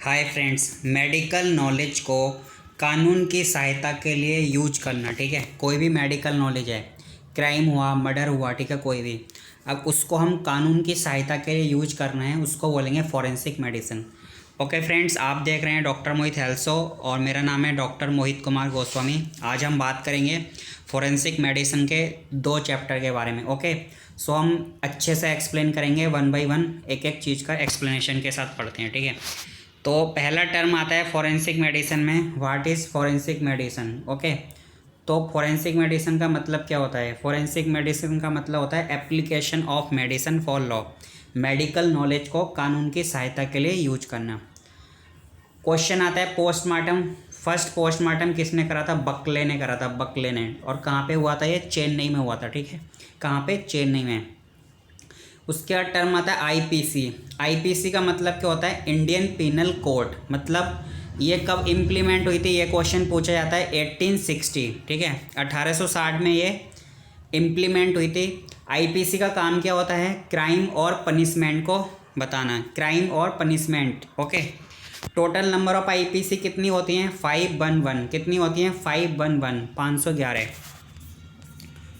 Hi friends, medical knowledge को कानून की सहायता के लिए यूज करना। ठीक है, कोई भी मेडिकल नॉलेज है, क्राइम हुआ, मर्डर हुआ, ठीक है, कोई भी, अब उसको हम कानून की सहायता के लिए यूज करना है, उसको बोलेंगे फॉरेंसिक मेडिसिन। ओके फ्रेंड्स, आप देख रहे हैं डॉक्टर मोहित हेल्थ शो और मेरा नाम है डॉक्टर मोहित कुमार गोस्वामी। आज हम बात करेंगे फॉरेंसिक मेडिसिन के 2 चैप्टर के बारे में। ओके, सो हम अच्छे से एक्सप्लेन करेंगे वन बाय वन, एक एक चीज़ का एक्सप्लेनेशन के साथ पढ़ते हैं। ठीक है, तो पहला टर्म आता है फॉरेंसिक मेडिसिन में, what is forensic medicine. Okay, तो फॉरेंसिक मेडिसिन का मतलब क्या होता है? फॉरेंसिक मेडिसिन का मतलब होता है application of medicine for law, medical knowledge को कानून की सहायता के लिए यूज करना। क्वेश्चन आता है पोस्टमार्टम। फर्स्ट पोस्टमार्टम किसने करा था? बकले ने करा था, बकले ने। और कहाँ पे हुआ था? ये चेन्नई में हुआ था। ठीक है, कहाँ पे? चेन्नई में। उसके बाद टर्म आता है आईपीसी। आईपीसी का मतलब क्या होता है? Indian penal code. मतलब ये कब इम्प्लीमेंट हुई थी? ये क्वेश्चन पूछा जाता है 1860। ठीक है, 1860 में ये इम्प्लीमेंट हुई थी। आईपीसी का काम क्या होता है? क्राइम और पनिशमेंट को बताना, क्राइम और punishment. Okay, total number of IPC कितनी होती हैं? 511। कितनी होती हैं? 511, 511।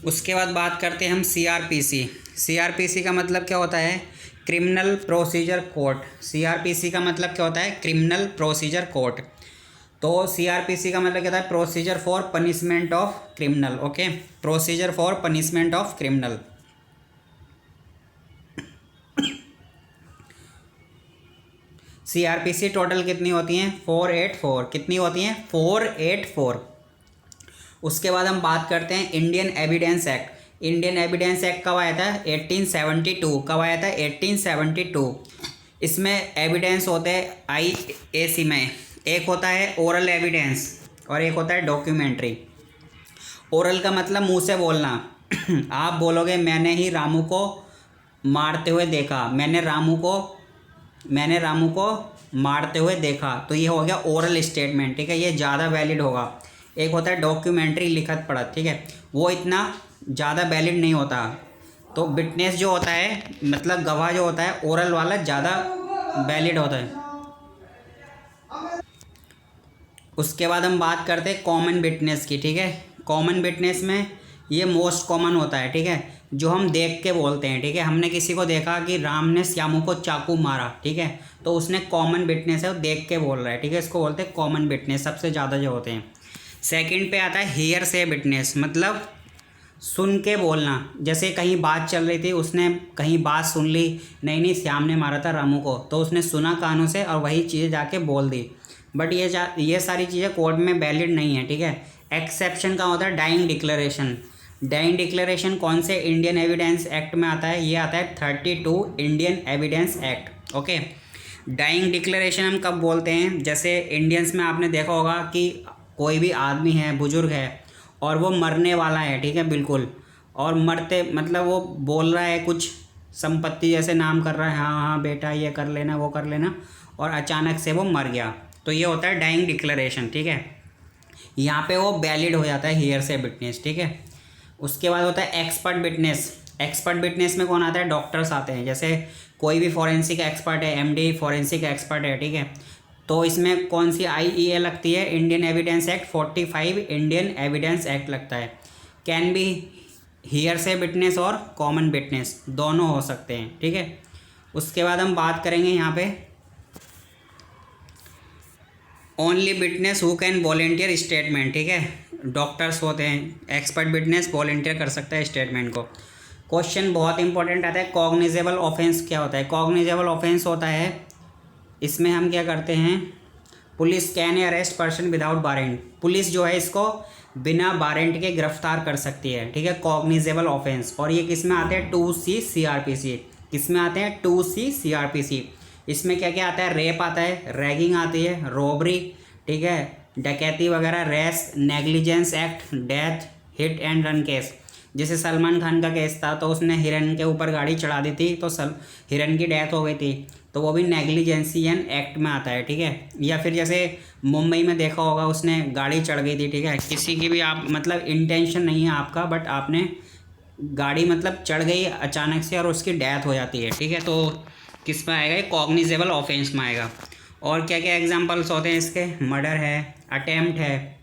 उसके बाद बात करते हैं हम सीआरपीसी। सीआरपीसी का मतलब क्या होता है? Criminal procedure code. सीआरपीसी का मतलब क्या होता है? Criminal procedure code. तो सीआरपीसी का मतलब क्या होता है? Procedure for punishment of criminal. Okay, procedure for punishment of criminal. CrPC total कितनी होती हैं? 484। कितनी होती हैं? 484। उसके बाद हम बात करते हैं Indian evidence act. Indian evidence act कब आया था? 1872। कब आया था? 1872। इसमें एविडेंस होते हैं आईएसी में। एक होता है ओरल एविडेंस और एक होता है डॉक्यूमेंट्री। ओरल का मतलब मुंह से बोलना। आप बोलोगे मैंने ही रामू को मारते हुए देखा, मैंने रामू को मारते हुए देखा, तो ये हो गया ओरल स्टेटमेंट। ठीक है, ये ज़्यादा वैलिड होगा। एक होता है डॉक्यूमेंट्री, लिखत पढ़त। ठीक है, वो इतना ज़्यादा वैलिड नहीं होता। तो विटनेस जो होता है, मतलब गवाह जो होता है, ओरल वाला ज़्यादा वैलिड होता है। उसके बाद हम बात करते हैं कॉमन विटनेस की। ठीक है, कॉमन विटनेस में ये मोस्ट कॉमन होता है। ठीक है, जो हम देख के बोलते हैं। ठीक है, हमने किसी को देखा कि राम ने श्यामू को चाकू मारा। ठीक है, तो उसने कॉमन विटनेस है, वो देख के बोल रहा है। ठीक है, इसको बोलते हैं कॉमन विटनेस, सबसे ज़्यादा जो होते हैं। सेकंड पे आता है हियर से विटनेस, मतलब सुन के बोलना। जैसे कहीं बात चल रही थी, उसने कहीं बात सुन ली, नहीं श्याम ने मारा था रामू को, तो उसने सुना कानों से और वही चीज़ें जाके बोल दी। बट ये सारी चीज़ें कोर्ट में वैलिड नहीं है। ठीक है, एक्सेप्शन का होता है डाइंग डिक्लेरेशन। डाइंग डिक्लेरेशन कौन से इंडियन एविडेंस एक्ट में आता है? ये आता है 32 Indian evidence act. Okay, dying declaration हम कब बोलते हैं? जैसे इंडियंस में आपने देखा होगा कि कोई भी आदमी है, बुजुर्ग है, और वो मरने वाला है। ठीक है, बिल्कुल, और मरते मतलब वो बोल रहा है कुछ संपत्ति जैसे नाम कर रहा है, हाँ हाँ बेटा ये कर लेना वो कर लेना, और अचानक से वो मर गया, तो ये होता है डाइंग डिक्लेरेशन। ठीक है, यहाँ पे वो वैलिड हो जाता है हियर से विटनेस। ठीक है, उसके बाद होता है एक्सपर्ट विटनेस। एक्सपर्ट विटनेस में कौन आता है? डॉक्टर्स आते हैं। जैसे कोई भी फॉरेंसिक एक्सपर्ट है, एमडी फॉरेंसिक एक्सपर्ट है। ठीक है, तो इसमें कौन सी आईईए लगती है? Indian evidence act 45 Indian evidence act लगता है। कैन बी हियर से विटनेस और कॉमन विटनेस, दोनों हो सकते हैं। ठीक है, उसके बाद हम बात करेंगे यहाँ पे only witness who can volunteer statement. ठीक है, डॉक्टर्स होते हैं, एक्सपर्ट विटनेस वॉलेंटियर कर सकता है स्टेटमेंट को। क्वेश्चन बहुत इंपॉर्टेंट आता है, कॉग्निजेबल ऑफेंस क्या होता है? कॉग्निजेबल ऑफेंस होता है, इसमें हम क्या करते हैं? Police can arrest person without warrant. Police जो है इसको बिना वारंट के गिरफ्तार कर सकती है। ठीक है, कॉग्निजेबल ऑफेंस। और ये किस में आते हैं? 2C CRPC। किस में आते हैं? 2C CRPC। इसमें क्या क्या आता है? रेप आता है, रैगिंग आती है, रॉबरी, ठीक है, डकैती वगैरह, रेस, negligence act, death, hit and run case. जैसे सलमान खान का केस था, तो उसने हिरन के ऊपर गाड़ी चढ़ा दी थी, तो हिरन की डेथ हो गई थी, तो वो भी नेग्लिजेंसियन एक्ट में आता है। ठीक है, या फिर जैसे मुंबई में देखा होगा, उसने गाड़ी चढ़ गई थी। ठीक है, किसी की भी आप मतलब इंटेंशन नहीं है आपका, बट आपने गाड़ी मतलब चढ़ गई अचानक से और उसकी डेथ हो जाती है। ठीक है, तो किस में आएगा? ये कॉग्निजेबल ऑफेंस में आएगा। और क्या क्या एग्जांपल्स होते हैं इसके, मर्डर है, अटेम्प्ट है।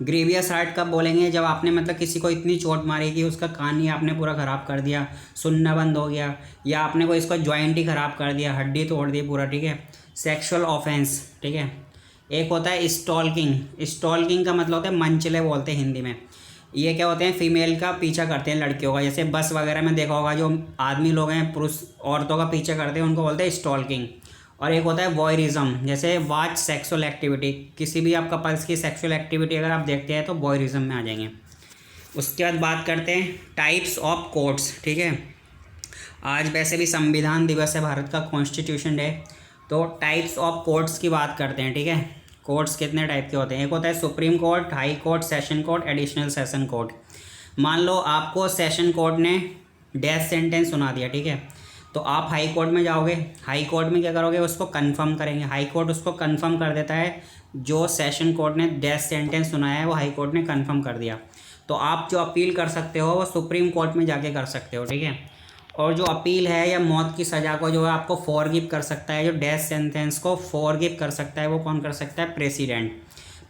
ग्रीवियस हर्ट कब बोलेंगे, जब आपने मतलब किसी को इतनी चोट मारी कि उसका कान ही आपने पूरा ख़राब कर दिया, सुनना बंद हो गया, या आपने कोई इसका जॉइंट ही ख़राब कर दिया, हड्डी तोड़ दी पूरा, ठीक है। सेक्सुअल ऑफेंस, ठीक है। एक होता है स्टॉल्किंग। स्टॉल्किंग का मतलब होता है मंचले बोलते हैं हिंदी में। ये क्या होते हैं, फीमेल का पीछा करते हैं लड़कियों का, जैसे बस वगैरह में देखा होगा जो आदमी लोग हैं पुरुष औरतों का पीछा करते हैं उनको बोलते हैं स्टॉल्किंग। और एक होता है वॉयरिज्म, जैसे वाच सेक्सुअल एक्टिविटी, किसी भी आप कपल्स की सेक्सुअल एक्टिविटी अगर आप देखते हैं तो वॉयरिज्म में आ जाएंगे। उसके बाद बात करते हैं टाइप्स ऑफ कोर्ट्स, ठीक है। आज वैसे भी संविधान दिवस है, भारत का कॉन्स्टिट्यूशन डे, तो टाइप्स ऑफ कोर्ट्स की बात करते हैं, ठीक है। कोर्ट्स कितने टाइप के होते हैं, एक होता है supreme court, high court, session court, additional session court. मान लो आपको सेशन कोर्ट ने डेथ सेंटेंस सुना दिया, ठीक है, तो आप हाई कोर्ट में जाओगे, हाई कोर्ट में क्या करोगे, उसको कंफर्म करेंगे, हाई कोर्ट उसको कंफर्म कर देता है, जो सेशन कोर्ट ने डेथ सेंटेंस सुनाया है वो हाई कोर्ट ने कंफर्म कर दिया, तो आप जो अपील कर सकते हो वो सुप्रीम कोर्ट में जाके कर सकते हो, ठीक है। और जो अपील है या मौत की सज़ा को जो है आपको फॉरगिव कर सकता है, जो डेथ सेंटेंस को फॉरगिव कर सकता है वो कौन कर सकता है, प्रेसिडेंट।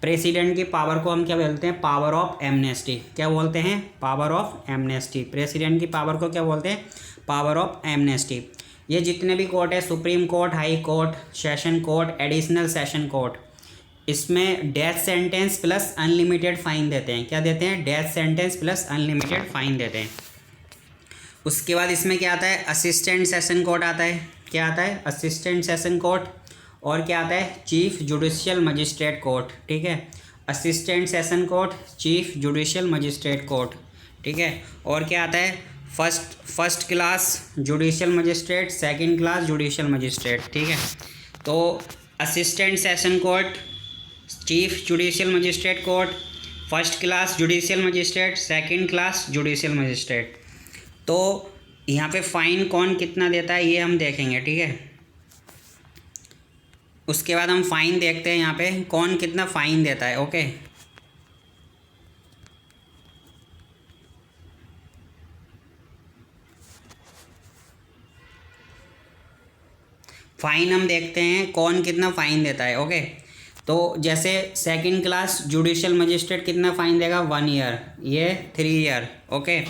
प्रेसिडेंट की पावर को हम क्या बोलते हैं, पावर ऑफ एमनेस्टी। क्या बोलते हैं, पावर ऑफ एमनेस्टी। प्रेसिडेंट की पावर को क्या बोलते हैं, पावर ऑफ एमनेस्टी। ये जितने भी कोर्ट है, supreme court, high court, session court, additional session court, इसमें death sentence plus unlimited fine देते हैं। क्या देते हैं, death sentence plus unlimited fine देते हैं। उसके बाद इसमें क्या आता है, असिस्टेंट सेशन कोर्ट आता है। क्या आता है, असिस्टेंट सेशन कोर्ट। और क्या आता है, चीफ जुडिशियल मजिस्ट्रेट कोर्ट, ठीक है। Assistant session court, chief judicial magistrate court, ठीक है। और क्या आता है, first class judicial magistrate, second class judicial magistrate, ठीक है। तो assistant session court, chief judicial magistrate court, first class judicial magistrate, second class judicial magistrate. तो यहाँ पे फ़ाइन कौन कितना देता है ये हम देखेंगे, ठीक है। उसके बाद हम फ़ाइन देखते हैं यहाँ पे कौन कितना फ़ाइन देता है, ओके। फ़ाइन हम देखते हैं कौन कितना फ़ाइन देता है, ओके। तो जैसे सेकंड क्लास जुडिशियल मजिस्ट्रेट कितना फ़ाइन देगा, 1 ईयर, ये 3 ईयर, ओके।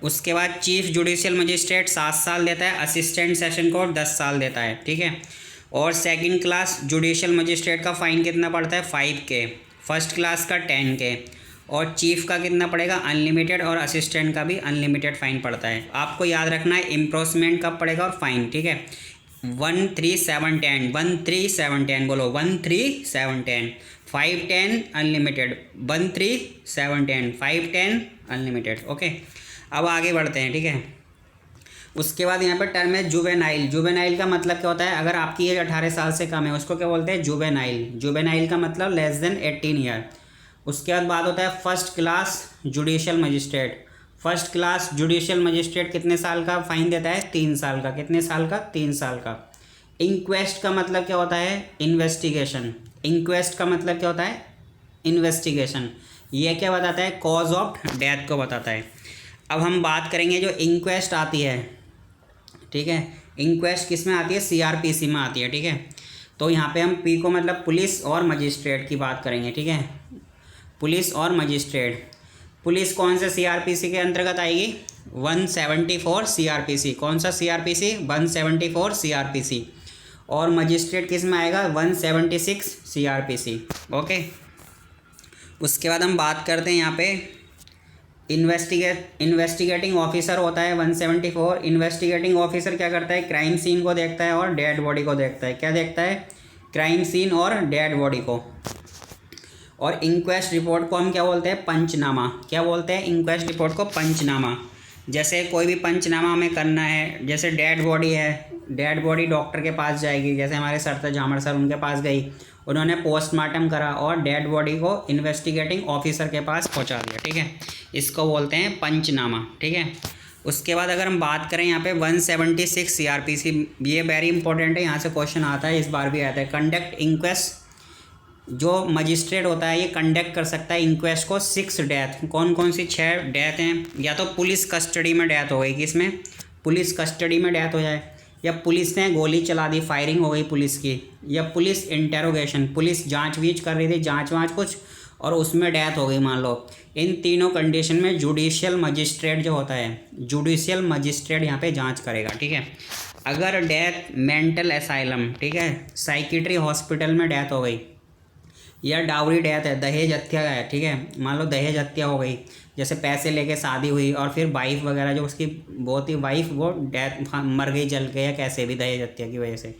उसके बाद चीफ जुडिशियल मजिस्ट्रेट 7 साल देता है, असिस्टेंट सेशन कोर्ट 10 साल देता है, ठीक है। और सेकंड क्लास जुडिशियल मजिस्ट्रेट का फ़ाइन कितना पड़ता है, 5K, फर्स्ट क्लास का 10K, और चीफ का कितना पड़ेगा, अनलिमिटेड, और असिस्टेंट का भी अनलिमिटेड फ़ाइन पड़ता है। आपको याद रखना है इम्प्रोचमेंट कब पड़ेगा और फाइन, ठीक है। 13710, 13710 बोलो, 13710, 510 अनलिमिटेड, 13710, 510 अनलिमिटेड, ओके। अब आगे बढ़ते हैं, ठीक है। उसके बाद यहाँ पर टर्म है जुवेनाइल। जुवेनाइल का मतलब क्या होता है, अगर आपकी एज 18 साल से कम है उसको क्या बोलते हैं, जुवेनाइल। जुवेनाइल का मतलब लेस देन 18 ईयर। उसके बाद बात होता है first class judicial magistrate. First class judicial magistrate कितने साल का फ़ाइन देता है, 3 साल का। कितने साल का, 3 साल का। इंक्वेस्ट का मतलब क्या होता है, इन्वेस्टिगेशन। इंक्वेस्ट का मतलब क्या होता है, इन्वेस्टिगेशन। ये क्या बताता है, कॉज ऑफ डेथ को बताता है। अब हम बात करेंगे जो इंक्वेस्ट आती है, ठीक है। इंक्वेस्ट किस में आती है, CRPC में आती है, ठीक है। तो यहाँ पे हम P को मतलब पुलिस और मजिस्ट्रेट की बात करेंगे, ठीक है। पुलिस और मजिस्ट्रेट। पुलिस कौन से CRPC के अंतर्गत आएगी, 174 CRPC। कौन सा CRPC, 174 CRPC। और मजिस्ट्रेट किस में आएगा, 176 CRPC, ओके। उसके बाद हम बात करते हैं यहाँ पे इन्वेस्टिगेटिंग ऑफिसर होता है 174। इन्वेस्टिगेटिंग ऑफिसर क्या करता है, क्राइम सीन को देखता है और डेड बॉडी को देखता है। क्या देखता है, क्राइम सीन और डेड बॉडी को। और इंक्वेस्ट रिपोर्ट को हम क्या बोलते हैं, पंचनामा। क्या बोलते हैं, इंक्वेस्ट रिपोर्ट को पंचनामा। जैसे कोई भी पंचनामा हमें करना है, जैसे डेड बॉडी है, डेड बॉडी डॉक्टर के पास जाएगी, जैसे हमारे सर थे झामड़ सर, उनके पास गई, उन्होंने पोस्टमार्टम करा और डेड बॉडी को इन्वेस्टिगेटिंग ऑफिसर के पास पहुंचा दिया, ठीक है। इसको बोलते हैं पंचनामा, ठीक है। उसके बाद अगर हम बात करें यहाँ पे 176 CRPC, ये वेरी इंपॉर्टेंट है, यहाँ से क्वेश्चन आता है, इस बार भी आता है। कंडक्ट इंक्वेस्ट, जो मजिस्ट्रेट होता है ये कंडक्ट कर सकता है इंक्वेस्ट को 6 डेथ। कौन कौन सी 6 डेथ हैं, या तो पुलिस कस्टडी में डेथ हो गई, किसमें, पुलिस कस्टडी में डेथ हो जाए, या पुलिस ने गोली चला दी, फायरिंग हो गई पुलिस की, या पुलिस इंटेरोगेशन, पुलिस जांच वीच कर रही थी, जांच वाँच कुछ, और उसमें डेथ हो गई मान लो। इन तीनों कंडीशन में जुडिशियल मजिस्ट्रेट जो होता है, जुडिशियल मजिस्ट्रेट यहाँ पे जांच करेगा, ठीक है। अगर डेथ मेंटल असाइलम, ठीक है, साइकिट्री हॉस्पिटल में डेथ हो गई, या डाउरी डेथ है, दहेज हत्या है, ठीक है, मान लो दहेज हत्या हो गई, जैसे पैसे लेके शादी हुई और फिर वाइफ वगैरह जो उसकी बहुत ही वाइफ वो डेथ मर गई जल के या कैसे भी दहेज हत्या की वजह से,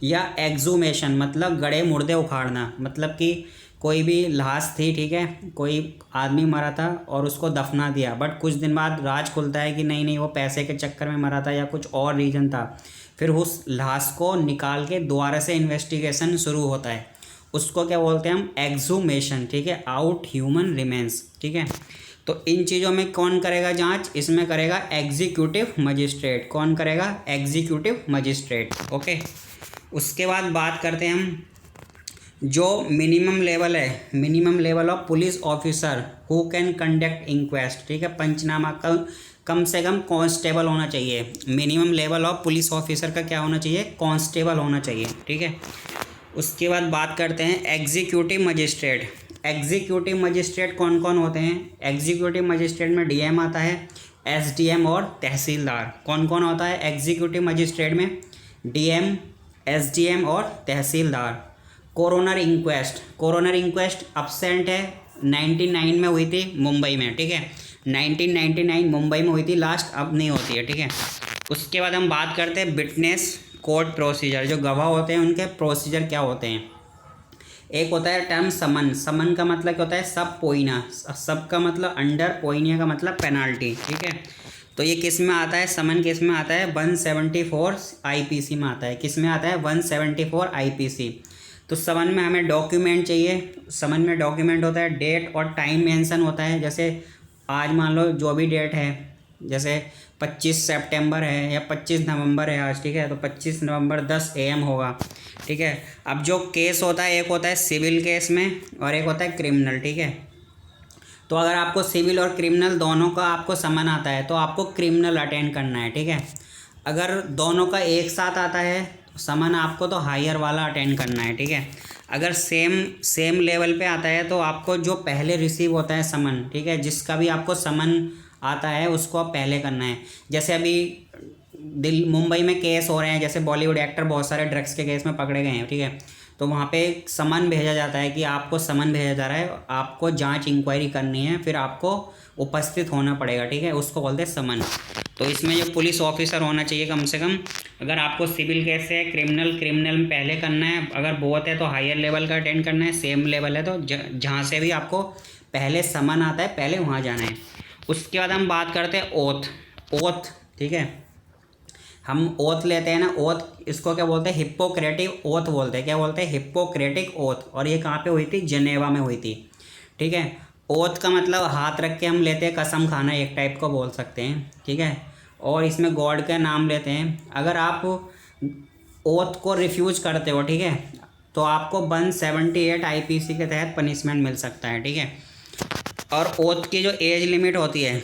या एक्सुमेशन मतलब गड़े मुर्दे उखाड़ना, मतलब कि कोई भी लाश थी, ठीक है, कोई आदमी मरा था और उसको दफना दिया, बट कुछ दिन बाद राज खुलता है कि नहीं नहीं वो पैसे के चक्कर में मरा था या कुछ और रीज़न था, फिर उस लाश को निकाल के दोबारा से इन्वेस्टिगेशन शुरू होता है, उसको क्या बोलते हैं हम, एक्सुमेशन, ठीक है, आउट ह्यूमन रिमेन्स, ठीक है। तो इन चीज़ों में कौन करेगा जांच, इसमें करेगा एग्जीक्यूटिव मजिस्ट्रेट। कौन करेगा, एग्जीक्यूटिव मजिस्ट्रेट, ओके। उसके बाद बात करते हैं हम जो मिनिमम लेवल है, minimum level of police officer who can conduct inquest, ठीक है, पंचनामा। कम से कम कांस्टेबल होना चाहिए। Minimum level of police officer का क्या होना चाहिए, कांस्टेबल होना चाहिए, ठीक है। उसके बाद बात करते हैं एग्जीक्यूटिव मजिस्ट्रेट। एग्जीक्यूटिव मजिस्ट्रेट कौन कौन होते हैं, एग्जीक्यूटिव मजिस्ट्रेट में डीएम आता है, एसडीएम और तहसीलदार। कौन कौन होता है एग्जीक्यूटिव मजिस्ट्रेट में, डीएम, एसडीएम और तहसीलदार। Coroner inquest, coroner inquest absent है, 99 में हुई थी मुंबई में, ठीक है, 1999 मुंबई में हुई थी लास्ट, अब नहीं होती है, ठीक है। उसके बाद हम बात करते हैं विटनेस कोर्ट प्रोसीजर, जो गवाह होते हैं उनके प्रोसीजर क्या होते हैं। एक होता है टर्म समन, समन का मतलब क्या होता है, सब पोइना, सब का मतलब अंडर, पोइनिया का मतलब पेनाल्टी, ठीक है। तो ये किस में आता है, समन किस में आता है, 174 आईपीसी में आता है। किस में आता है, 174 आईपीसी। तो समन में हमें डॉक्यूमेंट चाहिए, समन में डॉक्यूमेंट होता है, डेट और टाइम मेंशन होता है। जैसे आज मान लो जो भी डेट है, जैसे 25 सितंबर है या 25 नवंबर है आज, ठीक है, तो 25 नवंबर 10 AM होगा, ठीक है। अब जो केस होता है, एक होता है सिविल केस में और एक होता है क्रिमिनल, ठीक है। तो अगर आपको सिविल और क्रिमिनल दोनों का आपको समन आता है तो आपको क्रिमिनल अटेंड करना है, ठीक है। अगर दोनों का एक साथ आता है समन आपको, तो हायर वाला अटेंड करना है, ठीक है। अगर सेम लेवल पे आता है तो आपको जो पहले रिसीव होता है समन, ठीक है, जिसका भी आपको समन आता है उसको आप पहले करना है। जैसे अभी मुंबई में केस हो रहे हैं, जैसे बॉलीवुड एक्टर बहुत सारे ड्रग्स के केस में पकड़े गए हैं, ठीक है, तो वहाँ पे समन भेजा जाता है कि आपको समन भेजा जा रहा है, आपको जांच इंक्वायरी करनी है, फिर आपको उपस्थित होना पड़ेगा, ठीक है, उसको बोलते हैं समन। तो इसमें जो पुलिस ऑफिसर होना चाहिए कम से कम, अगर आपको सिविल केस है, क्रिमिनल में पहले करना है, अगर बहुत है तो हायर लेवल का अटेंड करना है, सेम लेवल है तो जहाँ से भी आपको पहले समन आता है पहले वहाँ जाना है। उसके बाद हम बात करते हैं ओथ, ठीक है, हम ओथ लेते हैं ना, ओथ इसको क्या बोलते हैं, हिप्पोक्रेटिक ओथ बोलते हैं। क्या बोलते हैं, हिप्पोक्रेटिक ओथ। और ये कहाँ पे हुई थी, जेनेवा में हुई थी, ठीक है। ओथ का मतलब हाथ रख के हम लेते हैं, कसम खाना एक टाइप को बोल सकते हैं, ठीक है। और इसमें गॉड का नाम लेते हैं। अगर आप ओथ को रिफ्यूज करते हो, ठीक है, तो आपको 178 आईपीसी के तहत पनिशमेंट मिल सकता है, ठीक है। और ओथ की जो एज लिमिट होती है,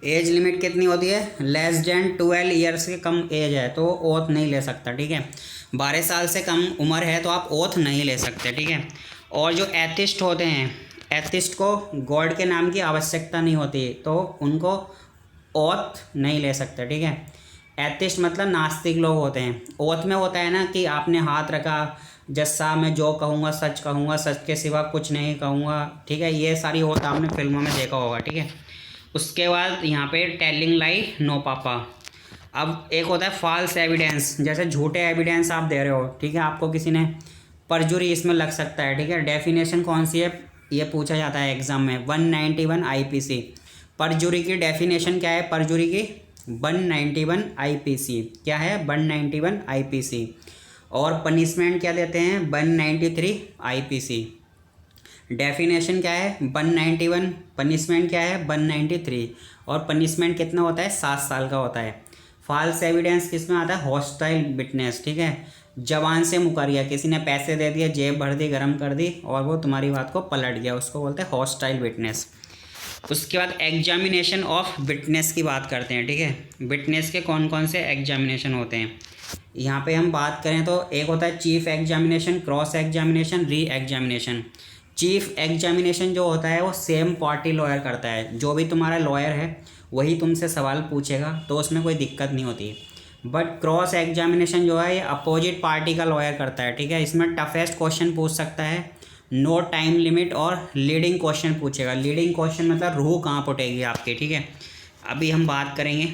एज लिमिट कितनी होती है, लेस देन 12 ईयर्स के कम एज है तो ओथ नहीं ले सकता, ठीक है। 12 साल से कम उम्र है तो आप ओथ नहीं ले सकते, ठीक है। और जो एथिस्ट होते हैं, एथिस्ट को गॉड के नाम की आवश्यकता नहीं होती तो उनको ओथ नहीं ले सकते, ठीक है। एथिस्ट मतलब नास्तिक लोग होते हैं। ओथ में होता है ना कि आपने हाथ रखा, जैसा मैं जो कहूँगा सच कहूँगा, सच के सिवा कुछ नहीं कहूँगा, ठीक है, ये सारी ओथ आपने फिल्मों में देखा होगा, ठीक है। उसके बाद यहाँ पे टेलिंग लाई नो पापा। अब एक होता है फॉल्स एविडेंस, जैसे झूठे एविडेंस आप दे रहे हो, ठीक है, आपको किसी ने परजुरी इसमें लग सकता है, ठीक है। डेफिनेशन कौन सी है ये पूछा जाता है एग्जाम में, 191 आईपीसी। परजुरी की डेफिनेशन क्या है, परजुरी की 191 आईपीसी क्या है, 191 आईपीसी। और पनिशमेंट क्या देते हैं, 193 आईपीसी। डेफिनेशन क्या है, 191, पनिशमेंट क्या है, 193। और पनिशमेंट कितना होता है, 7 साल का होता है। फॉल्स एविडेंस किस में आता है, हॉस्टाइल विटनेस, ठीक है, जबान से मुकर गया, किसी ने पैसे दे दिए, जेब भर दी, गर्म कर दी और वो तुम्हारी बात को पलट गया, उसको बोलते हैं हॉस्टाइल विटनेस। उसके बाद एग्जामिनेशन ऑफ विटनेस की बात करते हैं, ठीक है। विटनेस के कौन कौन से एग्जामिनेशन होते हैं यहाँ पे हम बात करें तो एक होता है chief examination, cross examination, re examination. Chief examination जो होता है वो सेम पार्टी लॉयर करता है, जो भी तुम्हारा लॉयर है वही तुमसे सवाल पूछेगा, तो उसमें कोई दिक्कत नहीं होती। बट क्रॉस एग्जामिनेशन जो है ये अपोजिट पार्टी का लॉयर करता है, ठीक है। इसमें टफेस्ट क्वेश्चन पूछ सकता है, नो टाइम लिमिट, और लीडिंग क्वेश्चन पूछेगा। लीडिंग क्वेश्चन मतलब रूह कहाँ उठेगी आपकी, ठीक है। अभी हम बात करेंगे,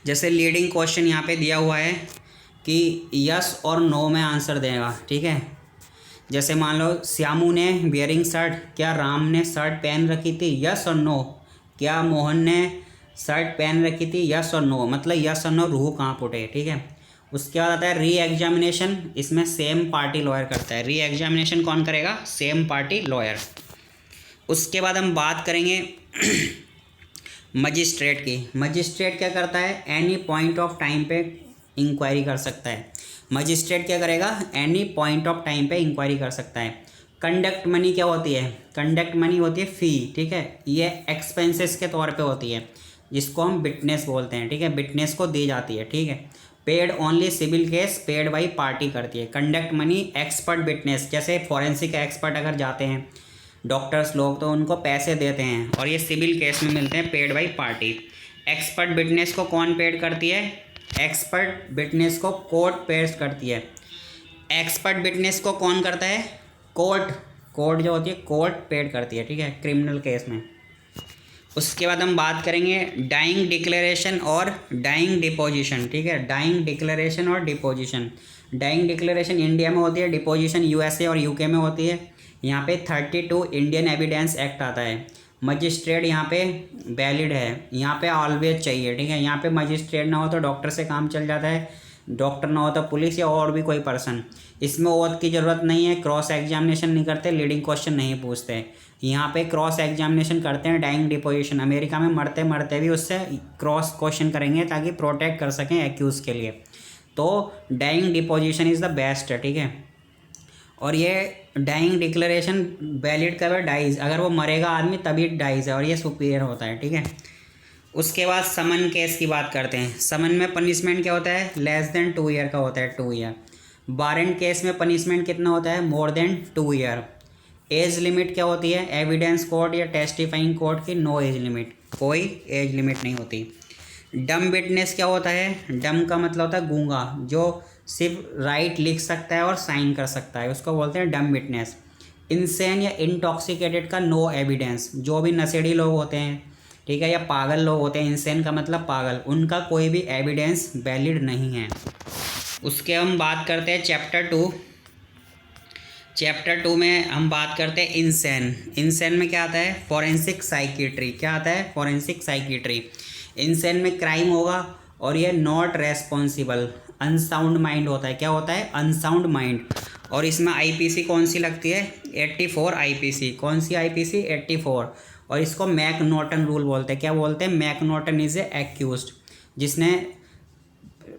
जैसे लीडिंग क्वेश्चन यहाँ पे दिया हुआ है कि यस और नो में आंसर देगा, ठीक है। जैसे मान लो श्यामू ने वियरिंग शर्ट, क्या राम ने शर्ट पहन रखी थी, यस और नो। क्या मोहन ने शर्ट पहन रखी थी, यस और नो, मतलब यस और नो रूह कहाँ फूटे, ठीक है। उसके बाद आता है री एग्जामिनेशन, इसमें सेम पार्टी लॉयर करता है। री एग्जामिनेशन कौन करेगा, सेम पार्टी लॉयर। उसके बाद हम बात करेंगे मजिस्ट्रेट की। मजिस्ट्रेट क्या करता है, एनी पॉइंट ऑफ टाइम पे इंक्वायरी कर सकता है। मजिस्ट्रेट क्या करेगा, एनी पॉइंट ऑफ टाइम पे इंक्वायरी कर सकता है। कंडक्ट मनी क्या होती है, कंडक्ट मनी होती है फ़ी, ठीक है। ये एक्सपेंसेस के तौर पे होती है, जिसको हम विटनेस बोलते हैं, ठीक है। विटनेस को दी जाती है, ठीक है। Paid only civil case paid by party करती है। कंडक्ट मनी एक्सपर्ट विटनेस, जैसे फॉरेंसिक एक्सपर्ट अगर जाते हैं डॉक्टर्स लोग तो उनको पैसे देते हैं, और ये सिविल केस में मिलते हैं paid by party. Expert witness को कौन पेड करती है, एक्सपर्ट विटनेस को कोर्ट पेड करती है। एक्सपर्ट विटनेस को कौन करता है, कोर्ट जो होती है कोर्ट पेड करती है, ठीक है, क्रिमिनल केस में। उसके बाद हम बात करेंगे डाइंग डिक्लेरेशन और डाइंग डिपोजिशन, ठीक है। डाइंग डिक्लेरेशन और डिपोजिशन। डाइंग डिक्लेरेशन इंडिया में होती है, डिपोजिशन यूएसए और यूके में होती है। यहाँ पे 32 इंडियन एविडेंस एक्ट आता है। मजिस्ट्रेट यहाँ पे वैलिड है, यहाँ पे ऑलवेज चाहिए, ठीक है। यहाँ पे मजिस्ट्रेट ना हो तो डॉक्टर से काम चल जाता है, डॉक्टर ना हो तो पुलिस या और भी कोई पर्सन। इसमें ओथ की ज़रूरत नहीं है, क्रॉस एग्जामिनेशन नहीं करते, लीडिंग क्वेश्चन नहीं पूछते। यहाँ पे क्रॉस एग्जामिनेशन करते हैं, डाइंग डिपोजिशन। अमेरिका में मरते मरते भी उससे क्रॉस क्वेश्चन करेंगे ताकि प्रोटेक्ट कर सकें एक्यूज़ के लिए। तो dying deposition is the best है, ठीक है। और ये डाइंग डिक्लेरेशन वैलिड कब है, डाइज, अगर वो मरेगा आदमी तभी डाइज है, और ये सुपीरियर होता है, ठीक है। उसके बाद समन केस की बात करते हैं। समन में पनिशमेंट क्या होता है, लेस देन 2 ईयर का होता है, 2 ईयर। वारंट केस में पनिशमेंट कितना होता है, more than 2 year. Age limit क्या होती है, एविडेंस कोर्ट या टेस्टिफाइंग कोर्ट की नो एज लिमिट, कोई एज लिमिट नहीं होती। डम विटनेस क्या होता है, डम का मतलब होता है गूंगा, जो सिर्फ राइट लिख सकता है और साइन कर सकता है, उसको बोलते हैं डम विटनेस। इंसेन या इंटॉक्सिकेटेड का नो एविडेंस, जो भी नशेड़ी लोग होते हैं, ठीक है, या पागल लोग होते हैं, इंसेन का मतलब पागल, उनका कोई भी एविडेंस वैलिड नहीं है। उसके हम बात करते हैं चैप्टर 2। चैप्टर 2 में हम बात करते हैं इंसेन। इंसेन में क्या आता है, फॉरेंसिक साइकिट्री। क्या आता है, फॉरेंसिक साइकिट्री। इंसेन में क्राइम होगा और ये नॉट रेस्पॉन्सिबल, अनसाउंड माइंड होता है। क्या होता है, अनसाउंड माइंड। और इसमें आईपीसी कौन सी लगती है, 84 आईपीसी। कौन सी आईपीसी, 84। और इसको मैकनॉटन रूल बोलते हैं। क्या बोलते हैं, मैकनॉटन इज ए एक्यूज्ड, जिसने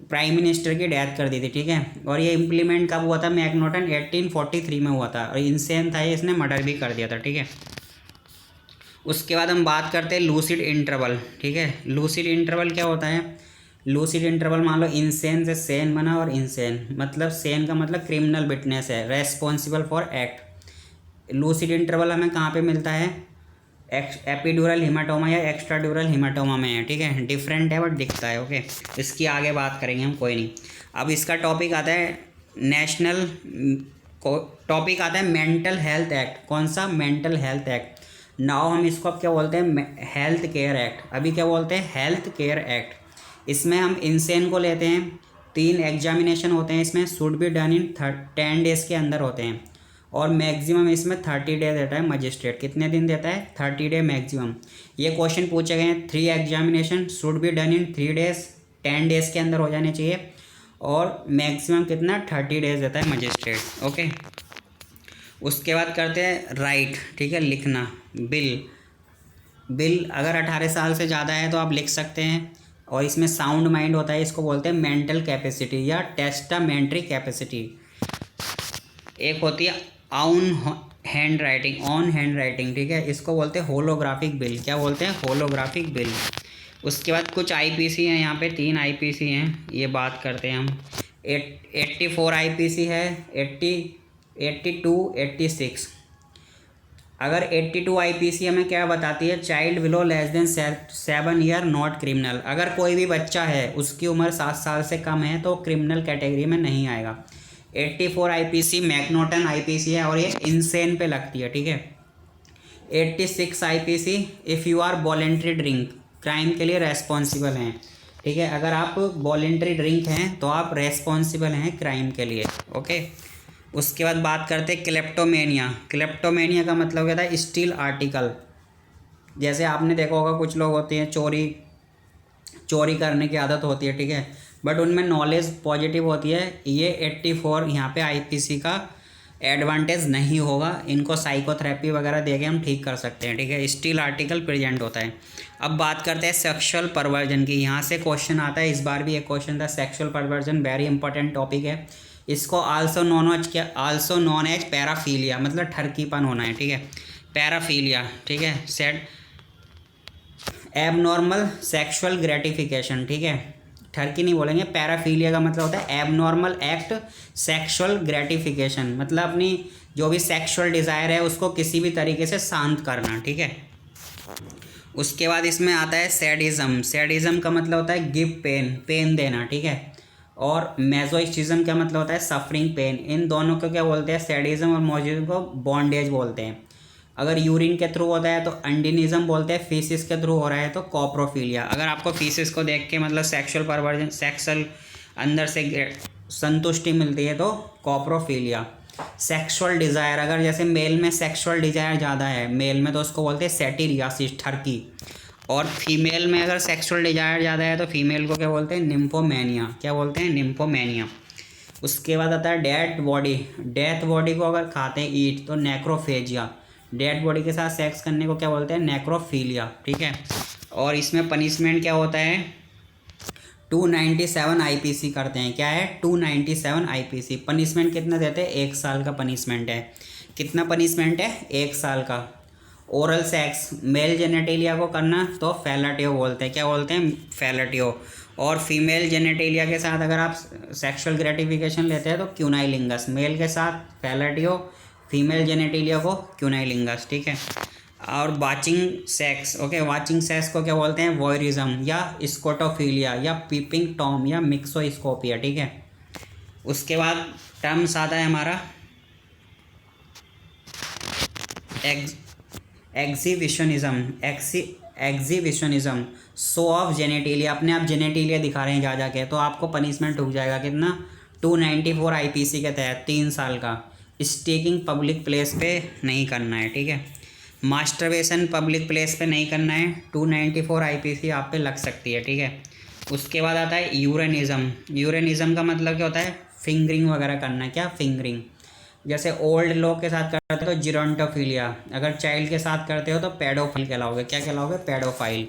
प्राइम मिनिस्टर की डेथ कर दी थी, ठीक है। और ये इम्प्लीमेंट कब हुआ था, मैकनॉटन 1843 में हुआ था, और इंसेन था, इसने मर्डर भी कर दिया था, ठीक है। उसके बाद हम बात करते हैं लूसिड इंटरवल, ठीक है। लूसिड इंटरवल क्या होता है, लूसिड इंटरवल मान लो इंसेन से सेन बना, और इंसेन मतलब सेन का मतलब क्रिमिनल विटनेस है, responsible for act. Lucid interval हमें कहाँ पे मिलता है, एपिड्यूरल हिमाटोमा या एक्स्ट्राड्यूरल हिमाटोमा में है, ठीक है। डिफरेंट है बट दिखता है, ओके। इसकी आगे बात करेंगे हम, कोई नहीं। अब इसका टॉपिक आता है नेशनल, टॉपिक आता है मेंटल हेल्थ एक्ट। कौन सा, मेंटल हेल्थ एक्ट। नाउ हम इसको अब क्या बोलते हैं, हेल्थ केयर एक्ट। अभी क्या बोलते हैं, हेल्थ केयर एक्ट। इसमें हम इंसेन को लेते हैं, 3 एग्जामिनेशन होते हैं इसमें, should be done in 10 days के अंदर होते हैं, और मैक्सिमम इसमें 30 डे देता है मजिस्ट्रेट। कितने दिन देता है, 30 डे मैक्सिमम। ये क्वेश्चन पूछे गए हैं, 3 examination should be done in 3 days, 10 days के अंदर हो जाने चाहिए, और मैक्सिमम कितना, 30 डेज देता है मजिस्ट्रेट, ओके। उसके बाद करते हैं राइट, ठीक है, लिखना। बिल अगर 18 साल से ज़्यादा है तो आप लिख सकते हैं, और इसमें साउंड माइंड होता है, इसको बोलते हैं मेंटल कैपेसिटी या टेस्टामेंट्री कैपेसिटी। एक होती है आउन hand writing, on hand writing, ठीक है, इसको बोलते हैं होलोग्राफिक बिल। क्या बोलते हैं? Holographic bill. उसके बाद कुछ आईपीसी हैं, यहाँ पे 3 आईपीसी हैं, ये बात करते हैं हम। 84 आईपीसी है, 80, 82, 86। अगर 82 आईपीसी हमें क्या बताती है? Child below less than 7 year not criminal. अगर कोई भी बच्चा है उसकी उम्र 7 साल से कम है तो क्रिमिनल कैटेगरी में नहीं आएगा। 84 आईपीसी मैकनोटन आईपीसी है और ये इंसेन पे लगती है, ठीक है। 86 IPC if you are voluntary drink, crime के लिए रेस्पॉन्सिबल हैं, ठीक है। अगर आप वॉलेंट्री ड्रिंक हैं तो आप रेस्पॉन्सिबल हैं क्राइम के लिए, ओके। उसके बाद बात करते हैं क्लेप्टोमेनिया। क्लेप्टोमेनिया का मतलब क्या था? Steel article. जैसे आपने देखा होगा कुछ लोग होते हैं चोरी करने की आदत होती है, ठीक है, बट उनमें नॉलेज पॉजिटिव होती है। ये 84 यहाँ पे आईपीसी का एडवांटेज नहीं होगा, इनको साइकोथेरेपी वगैरह देके हम ठीक कर सकते हैं, ठीक है। स्टील आर्टिकल प्रेजेंट होता है। अब बात करते हैं सेक्सुअल परवर्जन की। यहाँ से क्वेश्चन आता है, इस बार भी एक क्वेश्चन था। Sexual perversion very important topic है। इसको आल्सो नॉन एज पैराफीलिया, मतलब ठरकीपन होना है, ठीक है, पैराफीलिया, ठीक है। सेट एबनॉर्मल सेक्सुअल ग्रेटिफिकेशन, ठीक है, ठरकी नहीं बोलेंगे। पैराफीलिया का मतलब होता है एबनॉर्मल एक्ट सेक्सुअल ग्रेटिफिकेशन, मतलब अपनी जो भी सेक्सुअल डिज़ायर है उसको किसी भी तरीके से शांत करना, ठीक है। उसके बाद इसमें आता है सैडिज्म। सैडिज्म का मतलब होता है गिव पेन, पेन देना, ठीक है। और मैजोइस्टिज्म का मतलब होता है सफरिंग पेन। इन दोनों को क्या बोलते हैं? सैडिज्म और मोजिज्म को बॉन्डेज बोलते हैं। अगर यूरिन के थ्रू होता है तो अंडिनिज्म बोलते हैं, फीसिस के थ्रू हो रहा है तो कॉप्रोफीलिया। अगर आपको फीसिस को देख के मतलब सेक्सुअल परवर्जन, सेक्सुअल अंदर से संतुष्टि मिलती है तो कॉप्रोफीलिया। सेक्सुअल डिज़ायर, अगर जैसे मेल में सेक्सुअल डिज़ायर ज़्यादा है मेल में तो उसको बोलते हैं सेटिरियासिस, ठरकी। और फीमेल में अगर सेक्सुअल डिज़ायर ज़्यादा है तो फीमेल को क्या बोलते हैं? निम्फोमेनिया। क्या बोलते हैं? निम्फोमेनिया। उसके बाद आता है डेड बॉडी। डेथ बॉडी को अगर खाते हैं ईट तो नेक्रोफेजिया। डेड बॉडी के साथ सेक्स करने को क्या बोलते हैं? नेक्रोफीलिया, ठीक है। और इसमें पनिशमेंट क्या होता है? 297 आईपीसी करते हैं। क्या है? 297 आईपीसी। पनिशमेंट कितना देते हैं? 1 साल का पनिशमेंट है। कितना पनिशमेंट है? 1 साल का। ओरल सेक्स मेल जेनेटेलिया को करना तो फेलाटियो बोलते हैं। क्या बोलते हैं? फेलाटियो। और फीमेल जेनेटेलिया के साथ अगर आप सेक्सुअल ग्रेटिफिकेशन लेते हैं तो क्यूनाइलिंगस। मेल के साथ फेलाटियो, फीमेल जेनेटेलिया को क्यूनाइलिंगस, ठीक है। और watching sex, okay, watching sex को क्या बोलते हैं? वॉयरिज्म या स्कोटोफिलिया या पीपिंग टॉम या मिक्सोस्कोपिया, ठीक है। उसके बाद टर्म्स आता है हमारा एग्जीबिशनिज्म। एग्जीबिशनिज्म शो ऑफ जेनेटेलिया, अपने आप जेनेटेलिया दिखा रहे हैं जा जाके तो आपको पनिशमेंट हो जाएगा कितना? 294 आईपीसी के तहत 3 साल का। स्टेकिंग पब्लिक प्लेस पे नहीं करना है, ठीक है। मास्टरबेशन पब्लिक प्लेस पे नहीं करना है। 294 आईपीसी आप पे लग सकती है, ठीक है। उसके बाद आता है यूरेनिज्म। यूरेनिज्म का मतलब क्या होता है? फिंगरिंग वगैरह करना। क्या? फिंगरिंग। जैसे ओल्ड लोग के साथ करते हो तो जिरोंटोफिलिया, अगर चाइल्ड के साथ करते हो तो पेडोफाइल कहलाओगे। क्या कहलाओगे? पेडोफाइल।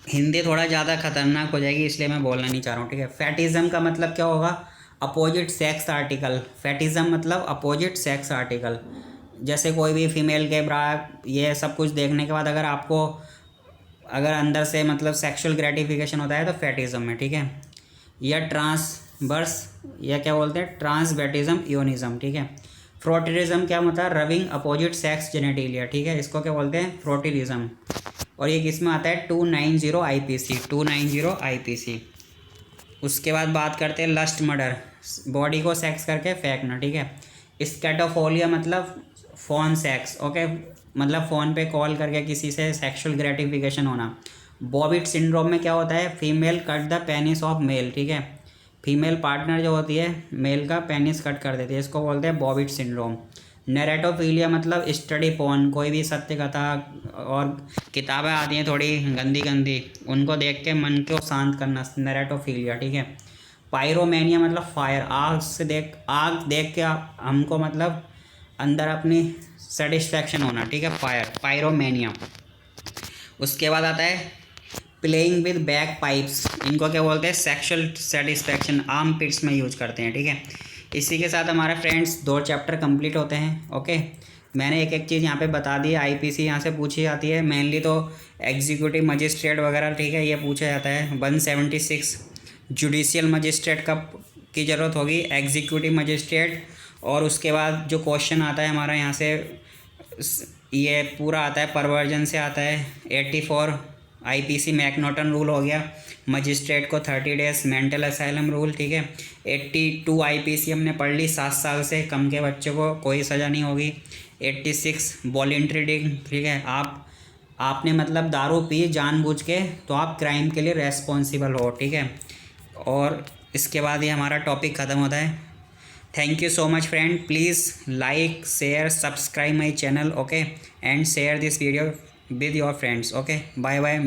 हिंदी थोड़ा ज़्यादा खतरनाक हो जाएगी इसलिए मैं बोलना नहीं चाह रहा हूँ, ठीक है। फैटिज्म का मतलब क्या होगा? Opposite sex article. फैटिज्म मतलब अपोजिट सेक्स आर्टिकल। जैसे कोई भी फीमेल के ब्रा ये सब कुछ देखने के बाद अगर आपको अगर अंदर से मतलब सेक्सुअल ग्रेटिफिकेशन होता है तो फैटिज्म है, ठीक है। या ट्रांसवर्स, या क्या बोलते हैं? ट्रांसवेटिज्म योनिज्म, ठीक है। फ्रोटिज्म क्या होता है? रविंग अपोजिट सेक्स जेनेटेलिया, ठीक है, इसको क्या बोलते हैं? फ्रोटिज्म। और ये किस में आता है? 290 आईपीसी। 290 आईपीसी। उसके बाद बात करते हैं लस्ट मर्डर, बॉडी को सेक्स करके फेंकना, ठीक है। स्कैटोफोलिया मतलब फ़ोन सेक्स, ओके, मतलब फ़ोन पे कॉल करके किसी से सेक्सुअल ग्रेटिफिकेशन होना। बॉबिट सिंड्रोम में क्या होता है? Female cut the penis of male, ठीक है, फीमेल पार्टनर जो होती है मेल का पेनिस कट कर देती है, इसको बोलते हैं बॉबिट सिंड्रोम। नेरेटोफीलिया मतलब स्टडी पोर्न, कोई भी सत्य कथा और किताबें आती हैं थोड़ी गंदी गंदी, उनको देख के मन को शांत करना, नेरेटोफीलिया, ठीक है। पायरोमेनिया मतलब फायर, आग देख के हमको मतलब अंदर अपनी सेटिस्फैक्शन होना, ठीक है, फायर, पायरोमेनिया। उसके बाद आता है प्लेइंग विद बैक पाइप्स, इनको क्या बोलते हैं? सेक्सुअल सेटिस्फैक्शन, आर्म पिट्स में यूज करते हैं, ठीक है। इसी के साथ हमारे फ्रेंड्स 2 चैप्टर कंप्लीट होते हैं। ओके, मैंने एक एक चीज़ यहाँ पे बता दी। आईपीसी यहाँ से पूछी जाती है मेनली, तो एग्जीक्यूटिव मजिस्ट्रेट वगैरह, ठीक है, ये पूछा जाता है। 176 जुडिशियल मजिस्ट्रेट कब की ज़रूरत होगी, एग्जीक्यूटिव मजिस्ट्रेट। और उसके बाद जो क्वेश्चन आता है हमारा यहाँ से, ये पूरा आता है परवर्जन से आता है। 84 आईपीसी मैकनॉटन रूल हो गया, मजिस्ट्रेट को 30 डेज मेंटल असाइलम रूल, ठीक है। 82 आईपीसी हमने पढ़ ली, 7 साल से कम के बच्चे को कोई सज़ा नहीं होगी। 86 वॉलंटरी ड्रिंकिंग, ठीक है, आपने मतलब दारू पी जानबूझ के तो आप क्राइम के लिए रेस्पॉन्सिबल हो, ठीक है। और इसके बाद ये हमारा टॉपिक ख़त्म होता है। Thank you so much friend, please like share subscribe my channel, okay, and share this video with your friends. Okay, bye bye.